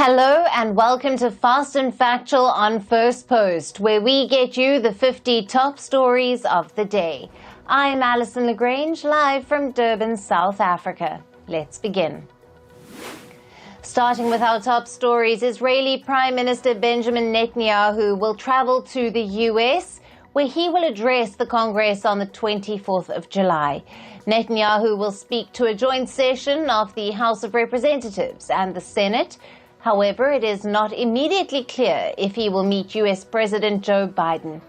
Hello and welcome to Fast and Factual on Firstpost, where we get you the 50 top stories of the day. I'm Alison Lagrange, live from Durban, South Africa. Let's begin. Starting with our top stories, Israeli Prime Minister Benjamin Netanyahu will travel to the US, where he will address the Congress on the 24th of July. Netanyahu will speak to a joint session of the House of Representatives and the Senate. However, it is not immediately clear if he will meet U.S. President Joe Biden.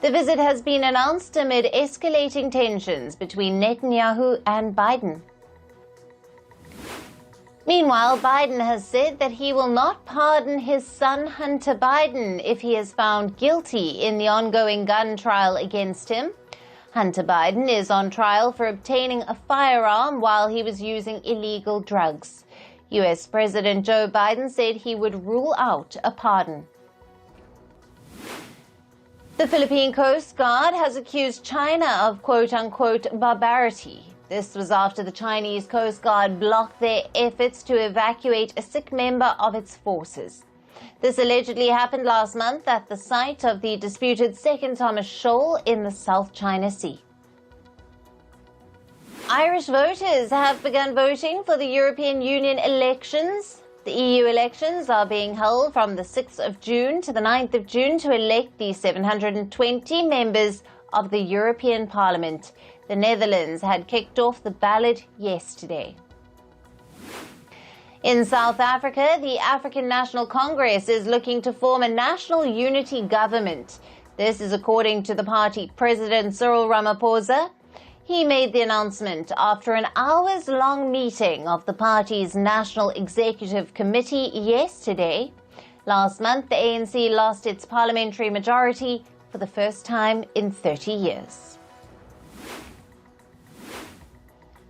The visit has been announced amid escalating tensions between Netanyahu and Biden. Meanwhile, Biden has said that he will not pardon his son Hunter Biden if he is found guilty in the ongoing gun trial against him. Hunter Biden is on trial for obtaining a firearm while he was using illegal drugs. U.S. President Joe Biden said he would rule out a pardon. The Philippine Coast Guard has accused China of quote-unquote barbarity. This was after the Chinese Coast Guard blocked their efforts to evacuate a sick member of its forces. This allegedly happened last month at the site of the disputed Second Thomas Shoal in the South China Sea. Irish voters have begun voting for the European Union elections. The EU elections are being held from the 6th of June to the 9th of June to elect the 720 members of the European Parliament. The Netherlands had kicked off the ballot yesterday. In South Africa, the African National Congress is looking to form a national unity government. This is according to the party president Cyril Ramaphosa. He made the announcement after an hours-long meeting of the party's National Executive Committee yesterday. Last month, the ANC lost its parliamentary majority for the first time in 30 years.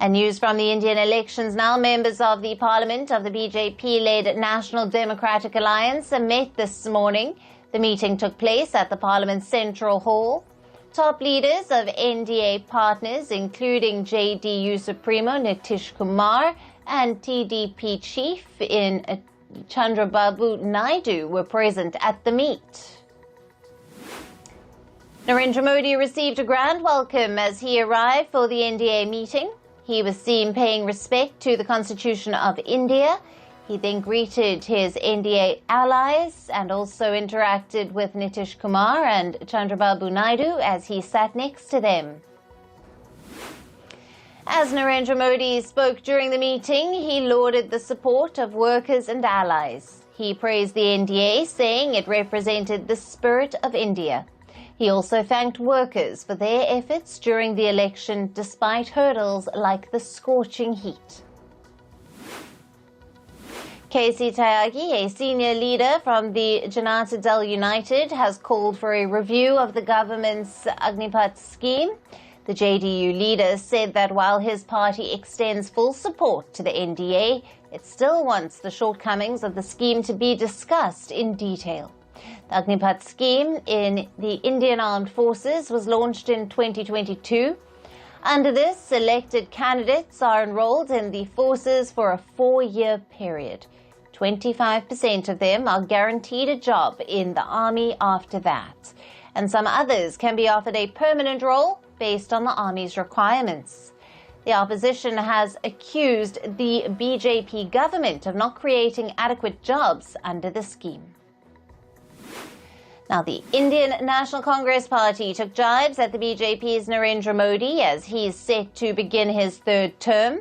And news from the Indian elections now. Members of the Parliament of the BJP-led National Democratic Alliance met this morning. The meeting took place at the Parliament's Central Hall. Top leaders of NDA partners, including JDU Supremo Nitish Kumar and TDP chief in Chandrababu Naidu, were present at the meet. Narendra Modi received a grand welcome as he arrived for the NDA meeting. He was seen paying respect to the Constitution of India. He then greeted his NDA allies and also interacted with Nitish Kumar and Chandrababu Naidu as he sat next to them. As Narendra Modi spoke during the meeting, he lauded the support of workers and allies. He praised the NDA, saying it represented the spirit of India. He also thanked workers for their efforts during the election despite hurdles like the scorching heat. KC Tyagi, a senior leader from the Janata Dal United, has called for a review of the government's Agnipath scheme. The JDU leader said that while his party extends full support to the NDA, it still wants the shortcomings of the scheme to be discussed in detail. The Agnipath scheme in the Indian Armed Forces was launched in 2022. Under this, elected candidates are enrolled in the forces for a 4-year period. 25% of them are guaranteed a job in the army after that, and some others can be offered a permanent role based on the army's requirements. The opposition has accused the BJP government of not creating adequate jobs under the scheme. Now, the Indian National Congress Party took jibes at the BJP's Narendra Modi as he's set to begin his third term.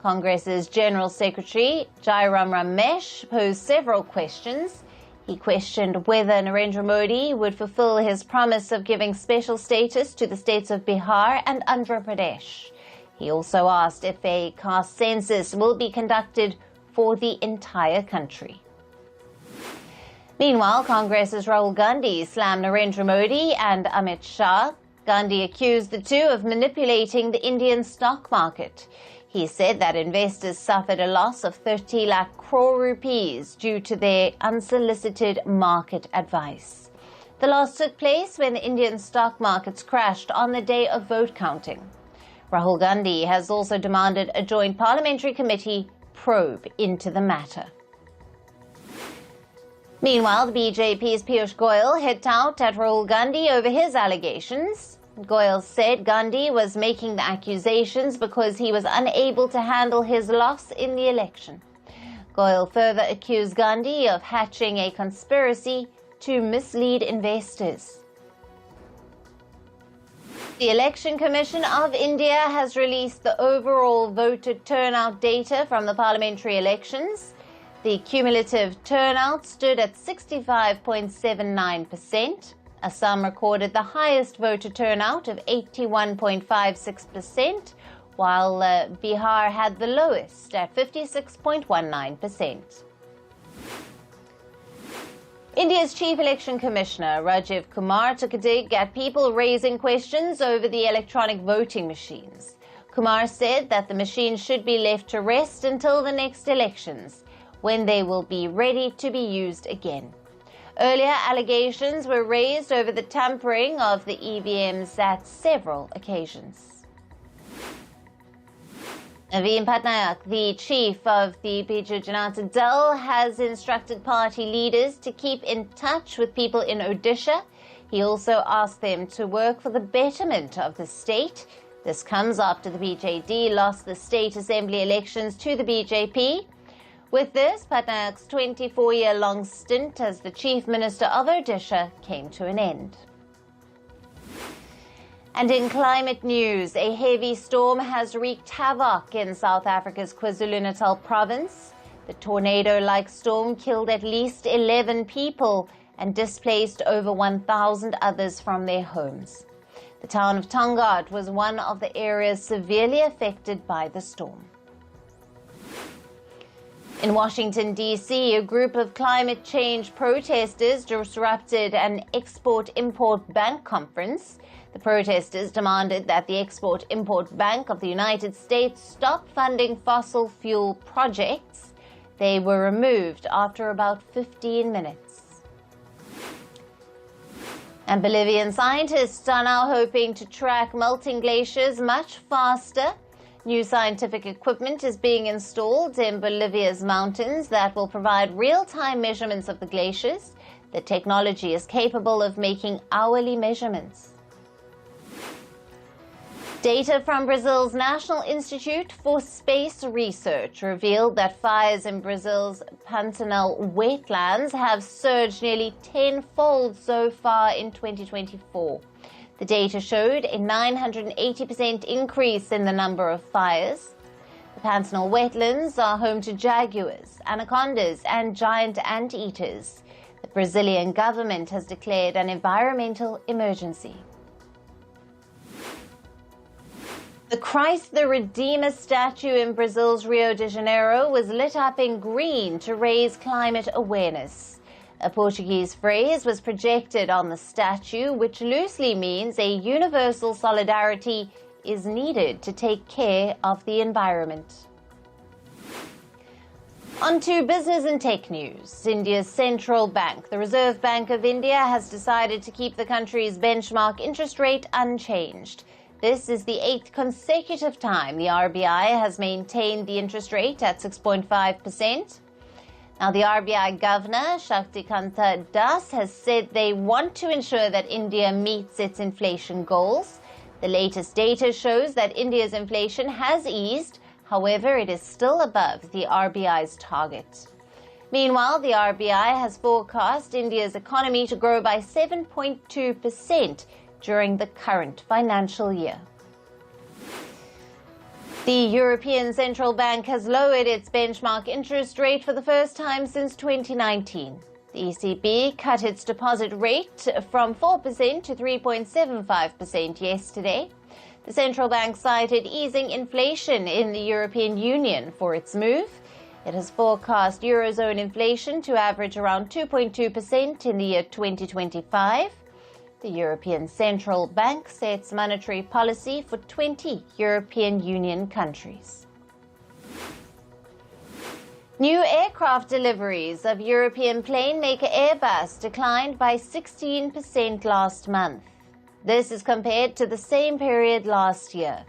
Congress's General Secretary Jairam Ramesh posed several questions. He questioned whether Narendra Modi would fulfill his promise of giving special status to the states of Bihar and Andhra Pradesh. He also asked if a caste census will be conducted for the entire country. Meanwhile, Congress's Rahul Gandhi slammed Narendra Modi and Amit Shah. Gandhi accused the two of manipulating the Indian stock market. He said that investors suffered a loss of 30 lakh crore rupees due to their unsolicited market advice. The loss took place when the Indian stock markets crashed on the day of vote counting. Rahul Gandhi has also demanded a joint parliamentary committee probe into the matter. Meanwhile, the BJP's Piyush Goyal hit out at Rahul Gandhi over his allegations. Goyal said Gandhi was making the accusations because he was unable to handle his loss in the election. Goyal further accused Gandhi of hatching a conspiracy to mislead investors. The Election Commission of India has released the overall voter turnout data from the parliamentary elections. The cumulative turnout stood at 65.79%. Assam recorded the highest voter turnout of 81.56%, while Bihar had the lowest at 56.19%. India's Chief Election Commissioner Rajiv Kumar took a dig at people raising questions over the electronic voting machines. Kumar said that the machines should be left to rest until the next elections, when they will be ready to be used again. Earlier allegations were raised over the tampering of the EVMs at several occasions. Naveen Patnaik, the chief of the Biju Janata Dal, has instructed party leaders to keep in touch with people in Odisha. He also asked them to work for the betterment of the state. This comes after the BJD lost the state assembly elections to the BJP. With this, Patnaik's 24-year-long stint as the Chief Minister of Odisha came to an end. And in climate news, a heavy storm has wreaked havoc in South Africa's KwaZulu-Natal province. The tornado-like storm killed at least 11 people and displaced over 1,000 others from their homes. The town of Tongaat was one of the areas severely affected by the storm. In Washington, D.C., a group of climate change protesters disrupted an Export-Import Bank conference. The protesters demanded that the Export-Import Bank of the United States stop funding fossil fuel projects. They were removed after about 15 minutes. And Bolivian scientists are now hoping to track melting glaciers much faster. New scientific equipment is being installed in Bolivia's mountains that will provide real-time measurements of the glaciers. The technology is capable of making hourly measurements. Data from Brazil's National Institute for Space Research revealed that fires in Brazil's Pantanal wetlands have surged nearly tenfold so far in 2024. The data showed a 980% increase in the number of fires. The Pantanal wetlands are home to jaguars, anacondas, and giant anteaters. The Brazilian government has declared an environmental emergency. The Christ the Redeemer statue in Brazil's Rio de Janeiro was lit up in green to raise climate awareness. A Portuguese phrase was projected on the statue, which loosely means a universal solidarity is needed to take care of the environment. On to business and tech news. India's central bank, the Reserve Bank of India, has decided to keep the country's benchmark interest rate unchanged. This is the 8th consecutive time the RBI has maintained the interest rate at 6.5%. Now, the RBI Governor, Shaktikanta Das, has said they want to ensure that India meets its inflation goals. The latest data shows that India's inflation has eased. However, it is still above the RBI's target. Meanwhile, the RBI has forecast India's economy to grow by 7.2% during the current financial year. The European Central Bank has lowered its benchmark interest rate for the first time since 2019. The ECB cut its deposit rate from 4% to 3.75% yesterday. The central bank cited easing inflation in the European Union for its move. It has forecast Eurozone inflation to average around 2.2% in the year 2025. The European Central Bank sets monetary policy for 20 European Union countries. New aircraft deliveries of European plane maker Airbus declined by 16% last month. This is compared to the same period last year.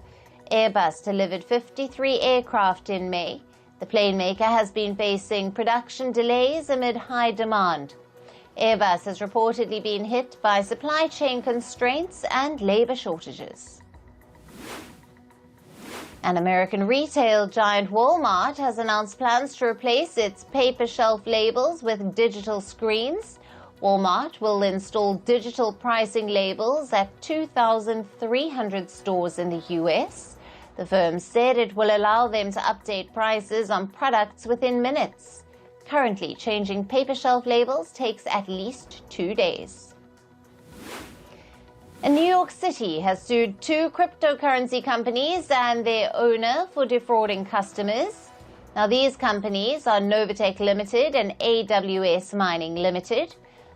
Airbus delivered 53 aircraft in May. The plane maker has been facing production delays amid high demand Airbus has reportedly been hit by supply chain constraints and labor shortages. And American retail giant Walmart has announced plans to replace its paper shelf labels with digital screens. Walmart will install digital pricing labels at 2,300 stores in the U.S. The firm said it will allow them to update prices on products within minutes. Currently, changing paper shelf labels takes at least 2 days. And New York City has sued 2 cryptocurrency companies and their owner for defrauding customers. Now, these companies are Novatech Limited and AWS Mining Limited.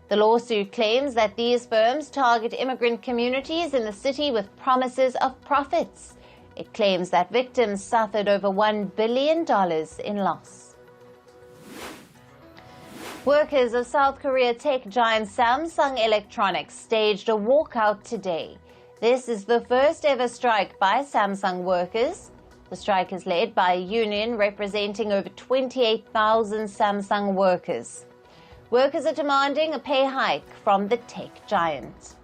The lawsuit claims that these firms target immigrant communities in the city with promises of profits. It claims that victims suffered over $1 billion in loss. Workers of South Korea tech giant Samsung Electronics staged a walkout today. This is the first ever strike by Samsung workers. The strike is led by a union representing over 28,000 Samsung workers. Workers are demanding a pay hike from the tech giant.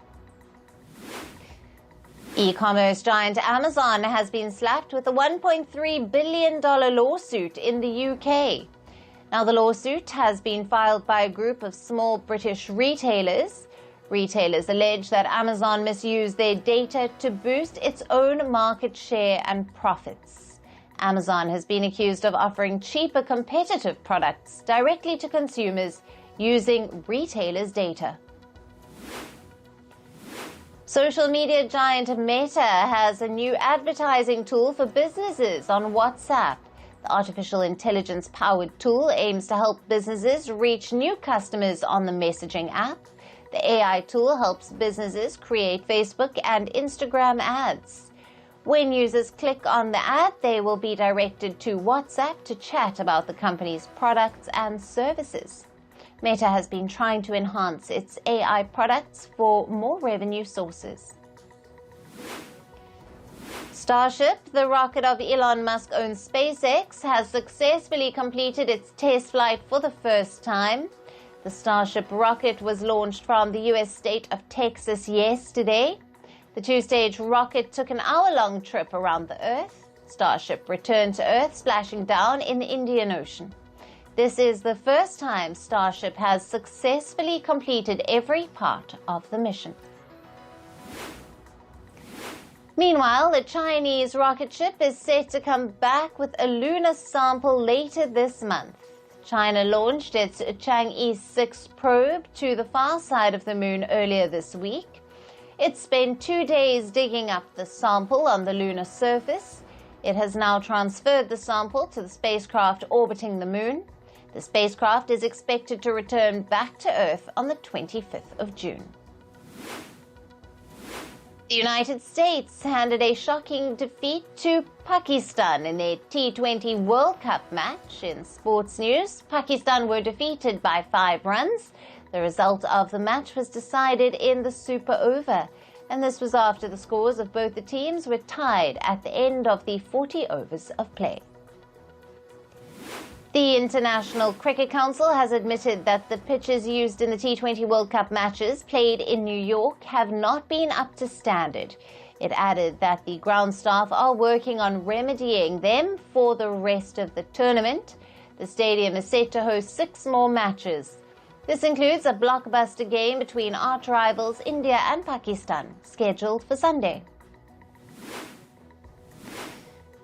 E-commerce giant Amazon has been slapped with a $1.3 billion lawsuit in the UK. Now, the lawsuit has been filed by a group of small British retailers. Retailers allege that Amazon misused their data to boost its own market share and profits. Amazon has been accused of offering cheaper competitive products directly to consumers using retailers' data. Social media giant Meta has a new advertising tool for businesses on WhatsApp. The artificial intelligence-powered tool aims to help businesses reach new customers on the messaging app. The AI tool helps businesses create Facebook and Instagram ads. When users click on the ad, they will be directed to WhatsApp to chat about the company's products and services. Meta has been trying to enhance its AI products for more revenue sources. Starship, the rocket of Elon Musk-owned SpaceX, has successfully completed its test flight for the first time. The Starship rocket was launched from the U.S. state of Texas yesterday. The 2-stage rocket took an hour-long trip around the Earth. Starship returned to Earth, splashing down in the Indian Ocean. This is the first time Starship has successfully completed every part of the mission. Meanwhile, the Chinese rocket ship is set to come back with a lunar sample later this month. China launched its Chang'e 6 probe to the far side of the moon earlier this week. It spent 2 days digging up the sample on the lunar surface. It has now transferred the sample to the spacecraft orbiting the moon. The spacecraft is expected to return back to Earth on the 25th of June. The United States handed a shocking defeat to Pakistan in their T20 World Cup match. In sports news, Pakistan were defeated by 5 runs. The result of the match was decided in the super over, and this was after the scores of both the teams were tied at the end of the 40 overs of play. The International Cricket Council has admitted that the pitches used in the T20 World Cup matches played in New York have not been up to standard. It added that the ground staff are working on remedying them for the rest of the tournament. The stadium is set to host 6 more matches. This includes a blockbuster game between arch rivals India and Pakistan, scheduled for Sunday.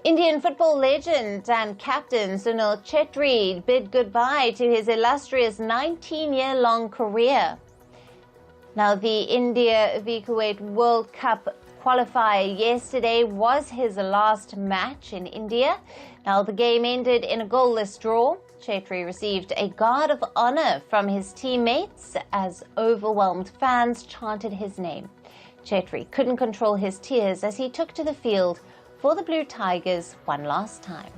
Indian football legend and captain Sunil Chhetri bid goodbye to his illustrious 19-year-long career. Now, the India v Kuwait World Cup qualifier yesterday was his last match in India. Now, the game ended in a goalless draw. Chhetri received a guard of honor from his teammates as overwhelmed fans chanted his name. Chhetri couldn't control his tears as he took to the field for the Blue Tigers one last time.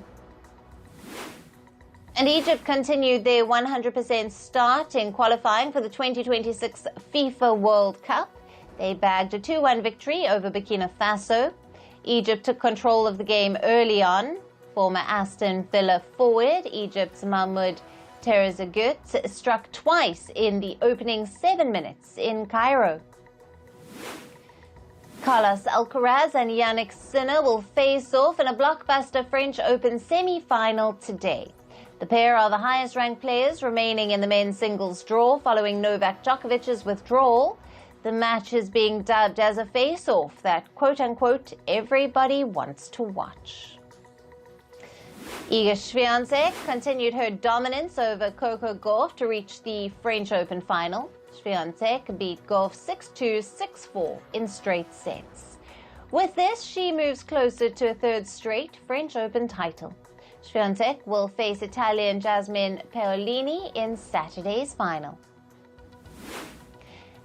And Egypt continued their 100% start in qualifying for the 2026 FIFA World Cup. They bagged a 2-1 victory over Burkina Faso. Egypt took control of the game early on. Former Aston Villa forward Egypt's Mahmoud Teresa Goetz struck twice in the opening 7 minutes in Cairo. Carlos Alcaraz and Yannick Sinner will face off in a blockbuster French Open semi-final today. The pair are the highest-ranked players remaining in the men's singles draw following Novak Djokovic's withdrawal. The match is being dubbed as a face-off that, quote-unquote, everybody wants to watch. Iga Swiatek continued her dominance over Coco Gauff to reach the French Open final. Swiatek beat Gauff 6-2, 6-4 in straight sets. With this, she moves closer to a third straight French Open title. Swiatek will face Italian Jasmine Paolini in Saturday's final.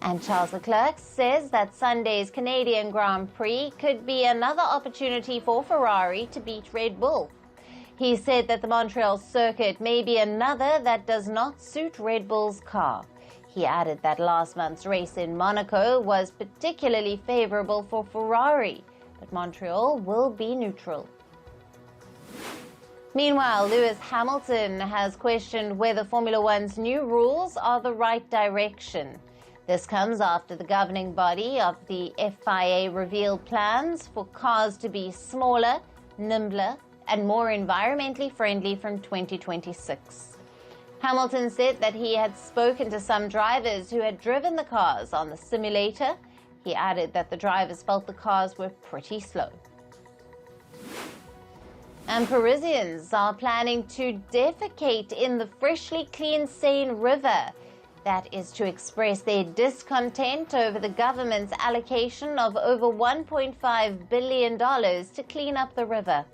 And Charles Leclerc says that Sunday's Canadian Grand Prix could be another opportunity for Ferrari to beat Red Bull. He said that the Montreal circuit may be another that does not suit Red Bull's car. He added that last month's race in Monaco was particularly favorable for Ferrari, but Montreal will be neutral. Meanwhile, Lewis Hamilton has questioned whether Formula One's new rules are the right direction. This comes after the governing body of the FIA revealed plans for cars to be smaller, nimbler, and more environmentally friendly from 2026. Hamilton said that he had spoken to some drivers who had driven the cars on the simulator. He added that the drivers felt the cars were pretty slow. And Parisians are planning to defecate in the freshly cleaned Seine River. That is to express their discontent over the government's allocation of over $1.5 billion to clean up the river.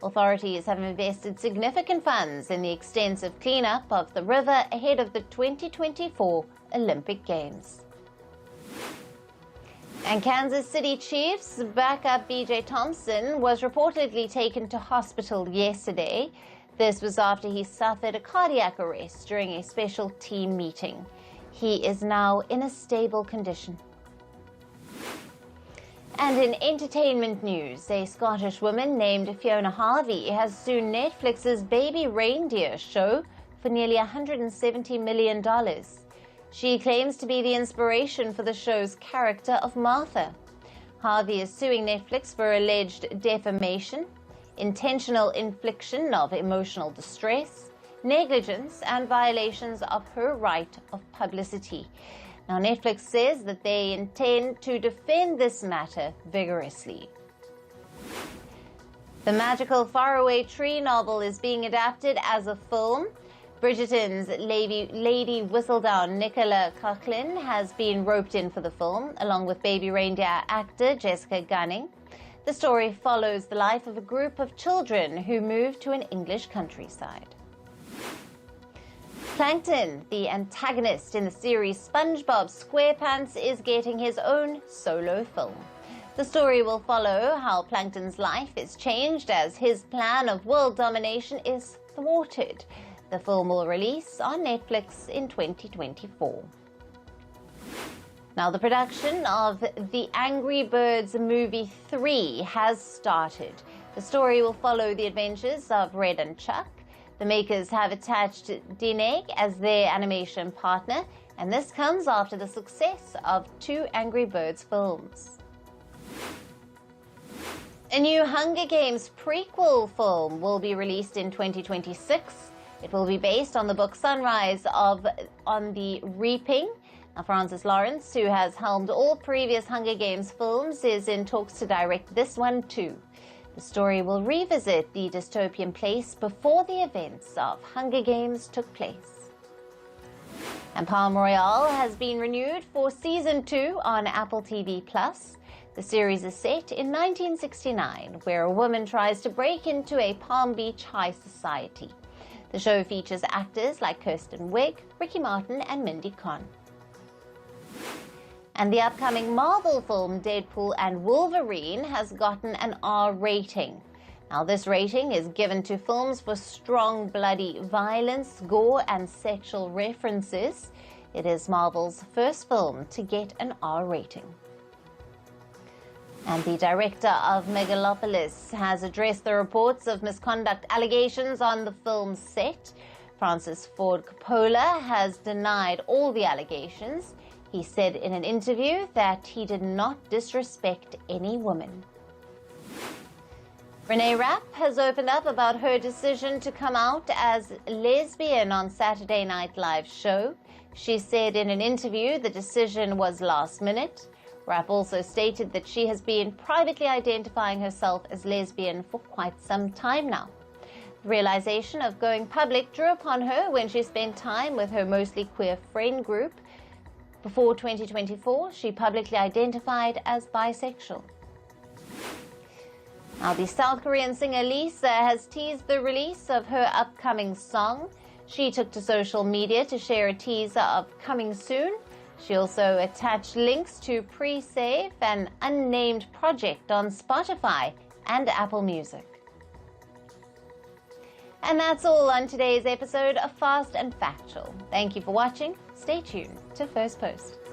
Authorities have invested significant funds in the extensive cleanup of the river ahead of the 2024 Olympic Games. And Kansas City Chiefs backup B.J. Thompson was reportedly taken to hospital yesterday. This was after he suffered a cardiac arrest during a special team meeting. He is now in a stable condition. And in entertainment news, a Scottish woman named Fiona Harvey has sued Netflix's Baby Reindeer show for nearly $170 million. She claims to be the inspiration for the show's character of Martha. Harvey is suing Netflix for alleged defamation, intentional infliction of emotional distress, negligence, and violations of her right of publicity. Now, Netflix says that they intend to defend this matter vigorously. The magical Faraway Tree novel is being adapted as a film. Bridgerton's Lady Whistledown Nicola Coughlan has been roped in for the film, along with Baby Reindeer actor Jessica Gunning. The story follows the life of a group of children who move to an English countryside. Plankton, the antagonist in the series SpongeBob SquarePants, is getting his own solo film. The story will follow how Plankton's life is changed as his plan of world domination is thwarted. The film will release on Netflix in 2024. Now, the production of The Angry Birds Movie 3 has started. The story will follow the adventures of Red and Chuck. The makers have attached Dineg as their animation partner, and this comes after the success of 2 Angry Birds films. A new Hunger Games prequel film will be released in 2026. It will be based on the book Sunrise on the Reaping. Now, Francis Lawrence, who has helmed all previous Hunger Games films, is in talks to direct this one too. The story will revisit the dystopian place before the events of Hunger Games took place. And Palm Royale has been renewed for Season 2 on Apple TV+. The series is set in 1969, where a woman tries to break into a Palm Beach high society. The show features actors like Kirsten Wiig, Ricky Martin, and Mindy Kahn. And the upcoming Marvel film Deadpool and Wolverine has gotten an R rating. Now, this rating is given to films for strong, bloody violence, gore, and sexual references. It is Marvel's first film to get an R rating. And the director of Megalopolis has addressed the reports of misconduct allegations on the film's set. Francis Ford Coppola has denied all the allegations. He said in an interview that he did not disrespect any woman. Renee Rapp has opened up about her decision to come out as lesbian on Saturday Night Live's show. She said in an interview the decision was last minute. Rapp also stated that she has been privately identifying herself as lesbian for quite some time now. The realization of going public drew upon her when she spent time with her mostly queer friend group. Before 2024, she publicly identified as bisexual. Now, the South Korean singer Lisa has teased the release of her upcoming song. She took to social media to share a teaser of Coming Soon. She also attached links to Pre-Save, an unnamed project on Spotify and Apple Music. And that's all on today's episode of Fast and Factual. Thank you for watching. Stay tuned to Firstpost.